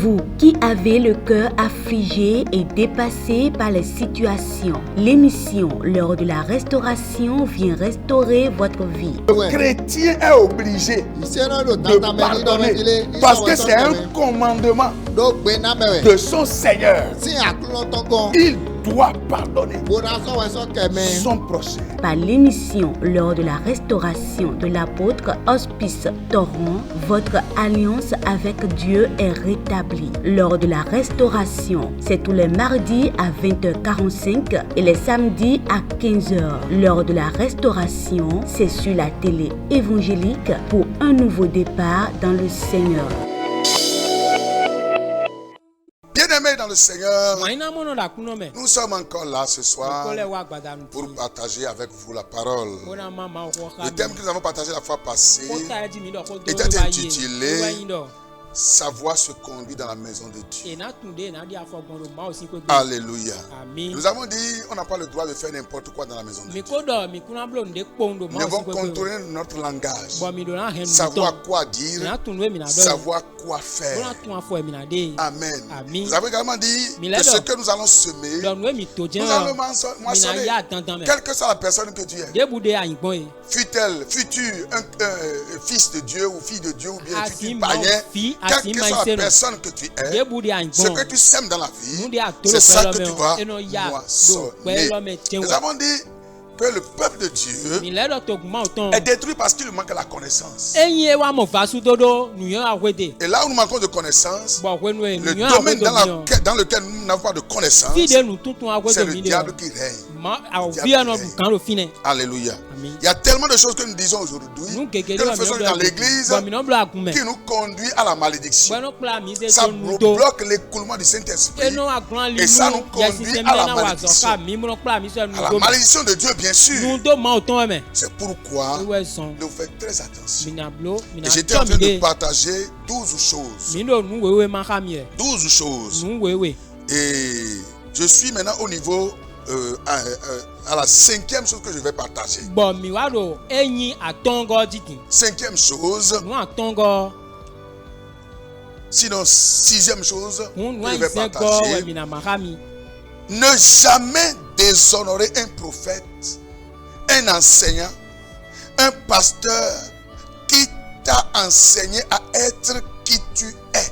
Vous qui avez le cœur affligé et dépassé par les situations, l'émission L'heure de la restauration vient restaurer votre vie. Le chrétien est obligé de pardonner parce que c'est un commandement de son Seigneur. Il doit pardonner son prochain. Par l'émission L'heure de la restauration de l'apôtre Hospice Torrent, votre alliance avec Dieu est rétablie. L'heure de la restauration, c'est tous les mardis à 20h45 et les samedis à 15h. L'heure de la restauration, c'est sur la télé évangélique pour un nouveau départ dans le Seigneur. Bien-aimés dans le Seigneur, nous sommes encore là ce soir pour partager avec vous la parole. Le thème que nous avons partagé la fois passée était intitulé « Sa voix se conduit dans la maison de Dieu ». Alléluia. Nous avons dit on n'a pas le droit de faire n'importe quoi dans la maison de Dieu. Nous devons contrôler notre langage, savoir quoi dire, savoir quoi faire. Amen. Nous avons également dit que ce que nous allons semer, nous allons moissonner, quelle que soit la personne que tu es. Fut-elle, un fils de Dieu ou fille de Dieu ou bien fut-il païen, quelle que soit la personne que tu es, ce que tu sèmes dans la vie, c'est ça que tu vas moissonner. Nous avons dit que le peuple de Dieu est détruit parce qu'il manque la connaissance. Et là où nous manquons de connaissance, le domaine dans lequel nous n'avons pas de connaissance, c'est le diable qui règne. Alléluia. Il y a tellement de choses que nous disons aujourd'hui, que nous faisons dans l'église, qui nous conduit à la malédiction. Ça bloque l'écoulement du Saint-Esprit et ça nous conduit à la malédiction. À la malédiction de Dieu, bien sûr. C'est pourquoi nous faisons très attention. Et j'étais en train de partager 12 choses. 12 choses. Et je suis maintenant au niveau à la 5e chose que je vais partager. 5e chose. Sinon, 6e chose que je vais partager. Ne jamais déshonorer un prophète, un enseignant, un pasteur qui t'a enseigné à être qui tu es.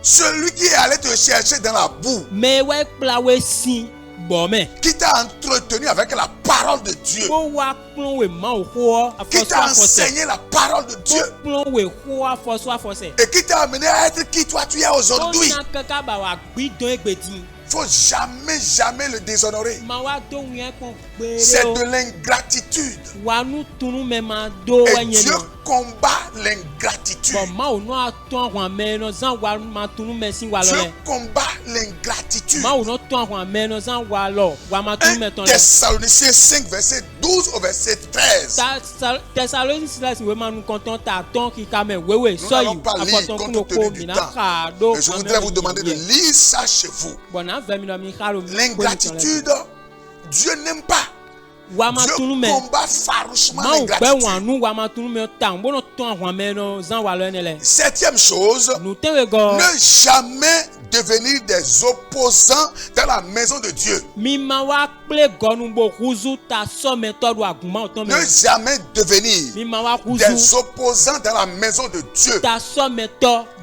Celui qui est allé te chercher dans la boue, qui t'a entretenu avec la parole de Dieu, qui t'a enseigné la parole de Dieu et qui t'a amené à être qui toi tu es aujourd'hui. Il ne faut jamais le déshonorer. C'est de l'ingratitude. Et Dieu combat l'ingratitude. Dieu combat l'ingratitude. 1 Thessaloniciens 5, verset 12 au verset 13. Nous n'allons pas lire compte tenu du temps. Mais je voudrais vous demander de lire ça chez vous. L'ingratitude, Dieu n'aime pas. Dieu combat farouchement l'ingratitude. 7e chose, ne jamais devenir des opposants dans la maison de Dieu. Ne jamais devenir des opposants dans la maison de Dieu.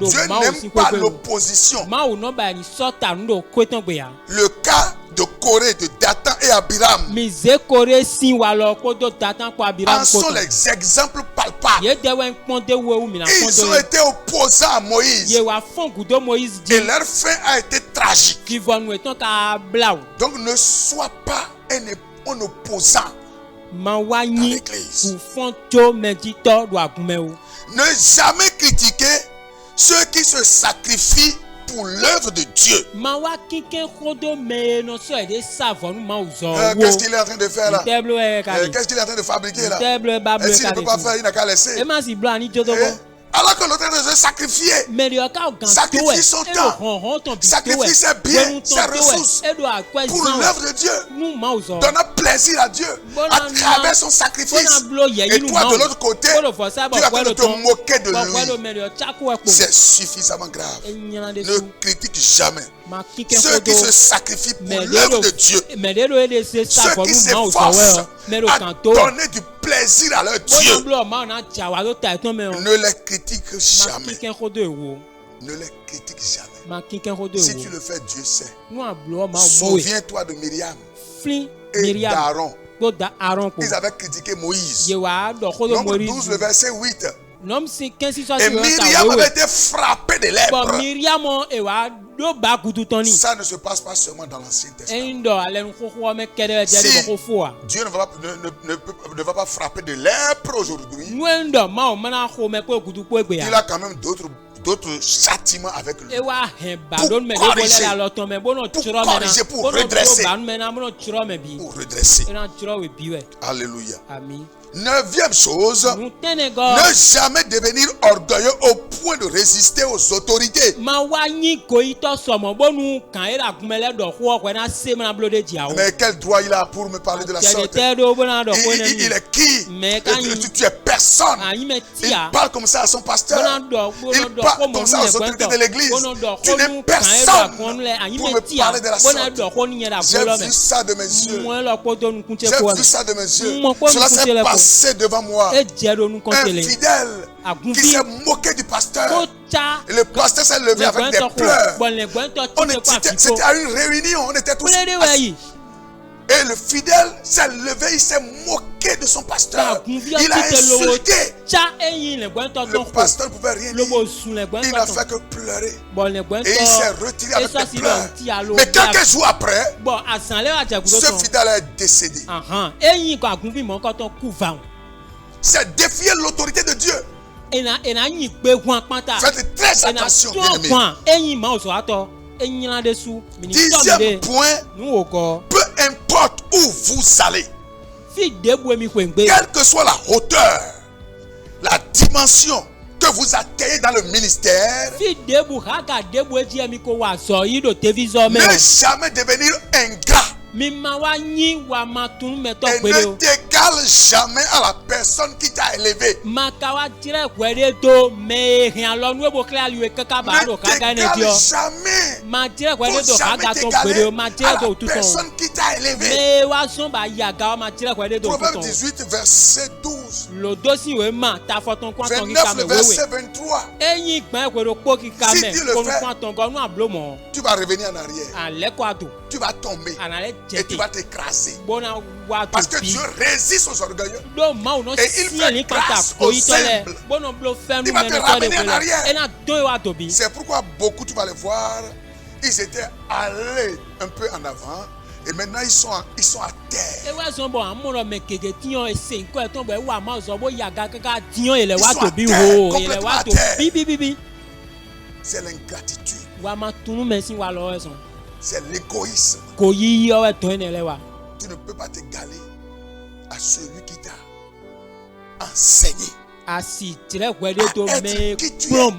Dieu n'aime pas l'opposition. Le cas de Corée, de Dathan et Abiram en sont les exemples palpables. Ils ont été opposants à Moïse et leur fin a été tragique. Donc ne sois pas un opposant à l'église. Ne jamais critiquer ceux qui se sacrifient pour l'œuvre de Dieu. Qu'est-ce qu'il est en train de faire là? Qu'est-ce qu'il est en train de fabriquer là? Et s'il ne peut pas faire, il n'a qu'à laisser. Alors que l'autre devait sacrifier son temps, sacrifier ses biens, ses ressources pour l'œuvre de Dieu, donnant plaisir à Dieu à travers son sacrifice. Et toi de l'autre côté, tu vas te moquer de lui. C'est suffisamment grave. Ne critique jamais ceux qui se sacrifient pour l'œuvre de Dieu, ceux qui s'efforcent à donner du plaisir à leur Dieu. Ne les critique jamais. Ne les critique jamais. Si tu le fais, Dieu sait. Souviens-toi de Myriam et d'Aaron. Ils avaient critiqué Moïse. Nombre 12, le verset 8. Et Myriam avait été frappée de lèpre. Ça ne se passe pas seulement dans l'Ancien Testament. Si Dieu ne va pas frapper de lèpre aujourd'hui, il a quand même d'autres châtiments avec lui pour corriger, pour redresser. Alléluia. Amen. 9e chose, ne jamais devenir orgueilleux au point de résister aux autorités. Mais quel droit il a pour me parler de la sorte? Il est qui? Tu es personne. Il parle comme ça à son pasteur. Il parle comme ça aux autorités de l'église. Tu n'es personne pour me parler de la sorte. J'ai vu ça de mes yeux. J'ai vu ça de mes yeux. Cela s'est passé devant moi. Un fidèle qui s'est moqué du pasteur. Et le pasteur s'est levé avec des pleurs. C'était à une réunion, on était tous assis. Et le fidèle s'est levé, il s'est moqué de son pasteur. Il a insulté. Le pasteur ne pouvait rien dire. Il n'a fait que pleurer. Et il s'est retiré avec des pleurs. Mais quelques jours après, ce fidèle est décédé. C'est défier l'autorité de Dieu. Faites très attention, bien-aimés. 10e point, peu importe où vous allez, quelle que soit la hauteur, la dimension que vous atteignez dans le ministère, ne jamais devenir ingrat. Et ne t'égale jamais à la personne qui t'a élevé. Ne t'égale jamais. Faut jamais t'égaler à la personne qui t'a élevé. Proverbe 18, verset 12. 29, le verset 23. Si tu le fais, tu vas revenir en arrière. Tu vas tomber et tu vas t'écraser. Parce que Dieu résiste aux orgueilleux et il fait grâce aux humbles. Il va te ramener en arrière. C'est pourquoi beaucoup, tu vas les voir, ils étaient allés un peu en avant et maintenant ils sont à terre. Ils sont à terre, complètement à terre. C'est l'ingratitude. C'est l'égoïsme. Tu ne peux pas t'égaler à celui qui t'a enseigné à être qui tu es.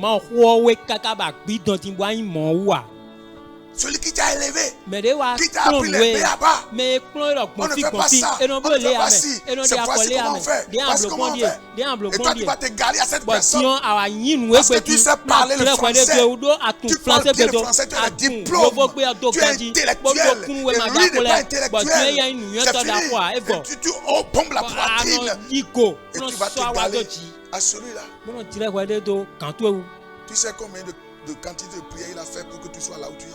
Celui qui t'a élevé, qui t'a appris les b.a.-ba. On ne fait pas ça, on ne fait pas ci. C'est voici comment on fait, voici comment on fait. Et toi tu vas t'égaler à cette personne parce que tu sais parler le français. Tu parles bien le français, tu as un diplôme, tu es intellectuel. Et lui n'est pas intellectuel. C'est fini. Tu pompes la poitrine et tu vas t'égaler à celui-là. Tu sais combien de quantité de prière il a fait pour que tu sois là où tu es?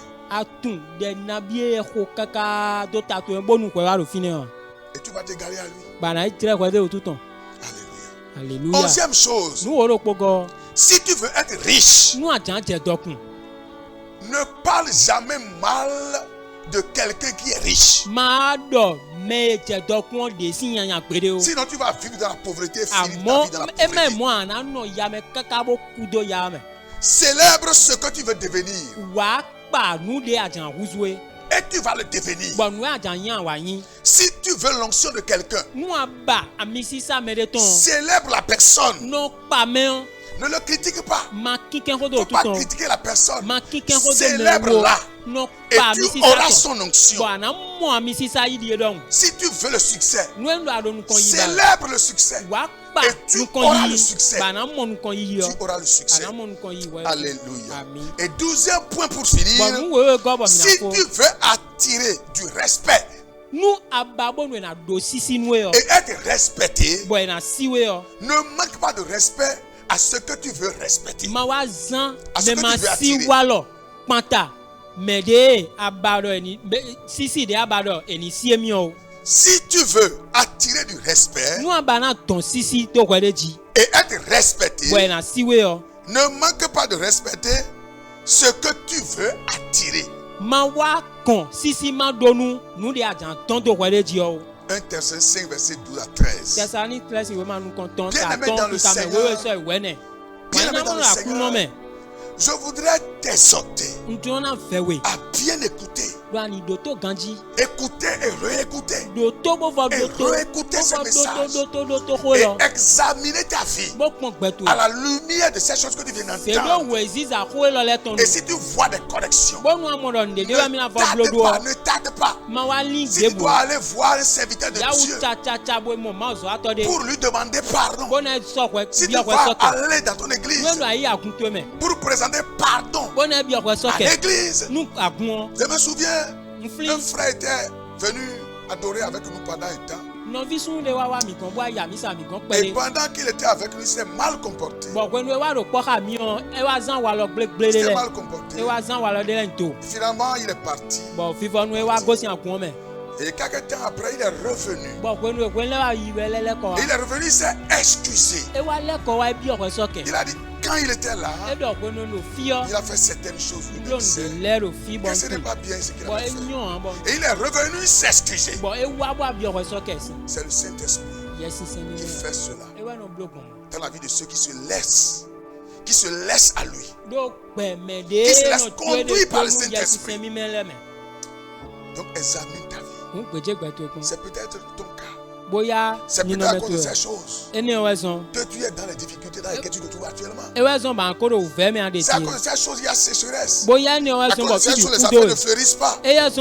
Et tu vas t'égaler à lui. Alléluia. 11e chose, si tu veux être riche, ne parle jamais mal de quelqu'un qui est riche. Sinon tu vas vivre dans la pauvreté, finir ta vie dans la pauvreté. Célèbre ce que tu veux devenir. Et tu vas le devenir. Si tu veux l'onction de quelqu'un, célèbre la personne. Ne le critique pas. Il ne faut pas critiquer la personne. Célèbre-la. Et tu auras son onction. Si tu veux le succès, célèbre le succès. Et tu auras le succès. Tu auras le succès. Alléluia. Et 12e point pour finir. Si tu veux attirer du respect et être respecté, ne manque pas de respect à ce que tu veux respecter. À ce que tu veux attirer. Si tu veux attirer du respect et être respecté, ne manque pas de respecter ce que tu veux attirer. 1 Thessaloniciens 5 verset 12 à 13. Bien-aimé dans le Seigneur, je voudrais t'exhorter à bien écouter. Écouter et réécouter. Et réécouter ce message. Et examiner ta vie à la lumière de ces choses que tu viens d'entendre. Et si tu vois des corrections, ne tarde pas. Si tu dois aller voir un serviteur de Dieu pour lui demander pardon. Si tu dois aller dans ton église pour présenter pardon à l'église. Je me souviens, un frère était venu adorer avec nous pendant un temps. Et pendant qu'il était avec nous, il s'est mal comporté. Il s'est mal comporté. Finalement, il est parti. Et quelques temps après, il est revenu. Et il est revenu, il s'est excusé. Il a dit, quand il était là, il a fait certaines choses. Que ce n'est pas bien ce qu'il a fait. Et il est revenu s'excuser. C'est le Saint-Esprit qui fait cela dans la vie de ceux qui se laissent à lui, qui se laissent conduire par le Saint-Esprit. Donc examine ta vie. C'est peut-être ton cas. C'est peut-être à cause de ces choses que tu es dans les difficultés dans lesquelles tu te trouves actuellement. C'est à cause de ces choses qu'il y a sécheresse. À cause de ces choses, les affaires ne fleurissent pas. C'est à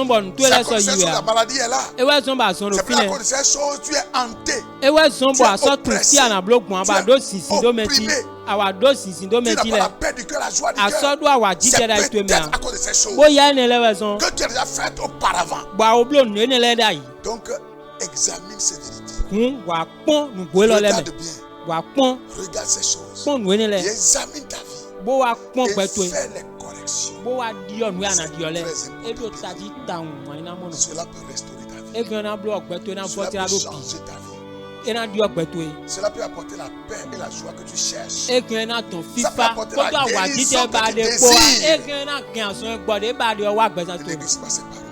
cause de ces choses, la maladie est là. C'est peut-être à cause de ces choses tu es hanté. Tu es oppressé. Tu es opprimé. Tu n'as pas la paix du cœur, la joie du cœur. C'est peut-être à cause de ces choses que tu as déjà faites auparavant. Donc, examine ces vérités. Regarde bien. Regarde ces choses. Et examine ta vie. Et fais les corrections. C'est très important. Cela peut restaurer ta vie. Cela peut changer ta vie. Cela peut apporter la paix et la joie que tu cherches. Ça peut apporter la guérison que tu désires. Ne négocie pas ces paroles.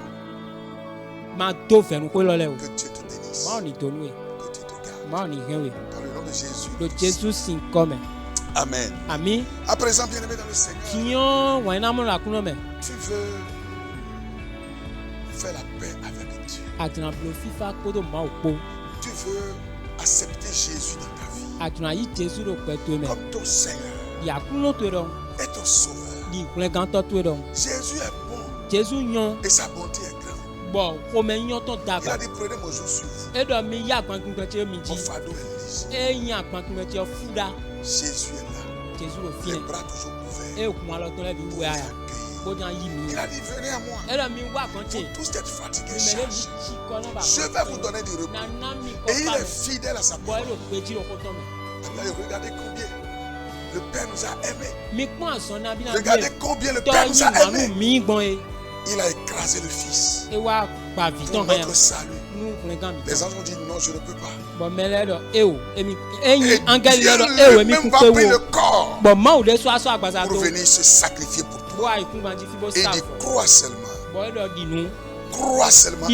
Que Dieu te bénisse. Que Dieu te garde. Dans le nom de Jésus. Amen. À présent, bien-aimé dans le Seigneur, tu veux faire la paix avec Dieu. Tu veux accepter Jésus dans ta vie comme ton Seigneur et ton Sauveur. Jésus est bon et sa bonté est grande. Il a dit, prenez mon joug sur vous. Mon fardeau est léger. Jésus est là. Les bras toujours ouverts. Il a dit, venez à moi. Vous tous êtes fatigués, chargés. Je vais vous donner du repos. Et il est fidèle à sa parole. Regardez combien le Père nous a aimés. Regardez combien le Père nous a aimés. Il a écrasé le Fils pour notre salut. Les anges ont dit non, je ne peux pas. Et Dieu lui-même va prendre le corps pour venir se sacrifier pour toi. Et il dit, crois seulement. Crois seulement en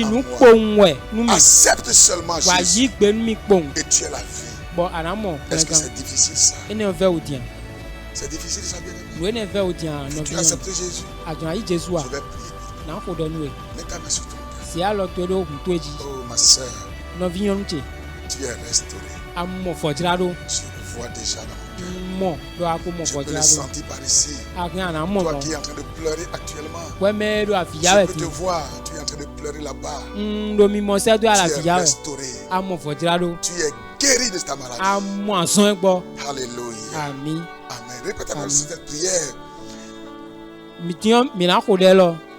moi. Accepte seulement Jésus. Et tu as la vie. Est-ce que c'est difficile ça? C'est difficile ça, bien-aimé. Tu as accepté Jésus. Je vais prier. Mets ta main sur ton cœur. Oh ma soeur, tu es restaurée. Je le vois déjà dans mon Je peux le sentir par ici. Toi qui es en train de pleurer actuellement. Je peux te voir. Tu es en train de pleurer là-bas. Tu es restauré. Tu es guéri de ta maladie. Alléluia. Amen. Répète avec cette prière.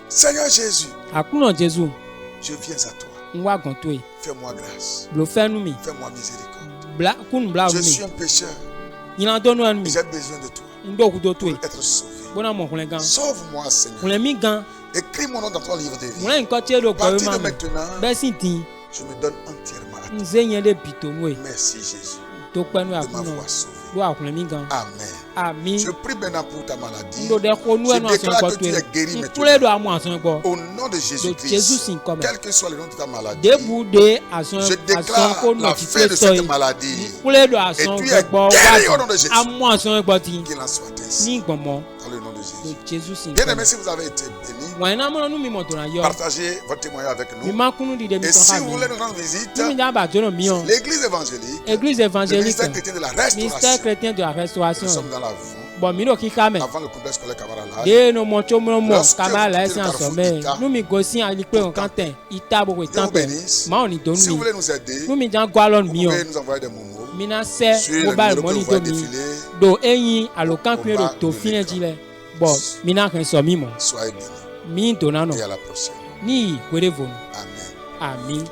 Seigneur Jésus, je viens à toi. Fais-moi grâce. Fais-moi miséricorde. Je suis un pécheur. J'ai besoin de toi pour être sauvé. Sauve-moi, Seigneur. Écris mon nom dans ton livre de vie. À partir de maintenant, je me donne entièrement à toi. Merci Jésus de m'avoir sauvé. Amen. Je prie maintenant pour ta maladie. Je déclare que tu es guéri maintenant. Au nom de Jésus-Christ, quel que soit le nom de ta maladie, je déclare la fin de cette maladie. Et tu es guéri au nom de Jésus. Qu'il en soit ainsi. Dans le nom de Jésus. Bien aimé, si vous avez été béni, partagez votre témoignage avec nous. Et si vous voulez nous rendre visite, l'église évangélique, le ministère chrétien de la restauration. Nous sommes dans la avant le complexe scolaire Kabarala. Si vous voulez nous aider, vous pouvez nous envoyer des momos sur le numéro que vous voyez défiler. Soyez bénis. Et à la prochaine. Amen.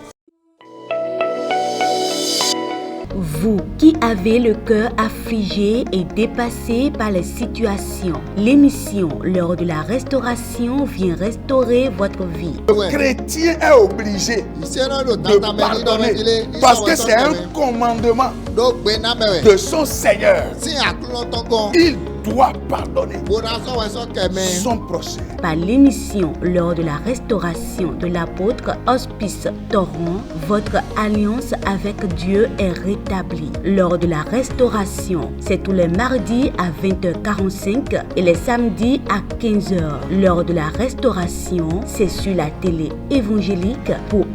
Vous qui avez le cœur affligé et dépassé par les situations, l'émission L'heure de la restauration vient restaurer votre vie. Le chrétien est obligé de pardonner parce que c'est un commandement de son Seigneur. Il doit pardonner son prochain. Par l'émission L'heure de la restauration de l'apôtre Hospice Torrent, votre alliance avec Dieu est rétablie. L'heure de la restauration, c'est tous les mardis à 20h45 et les samedis à 15h. L'heure de la restauration, c'est sur la télé évangélique pour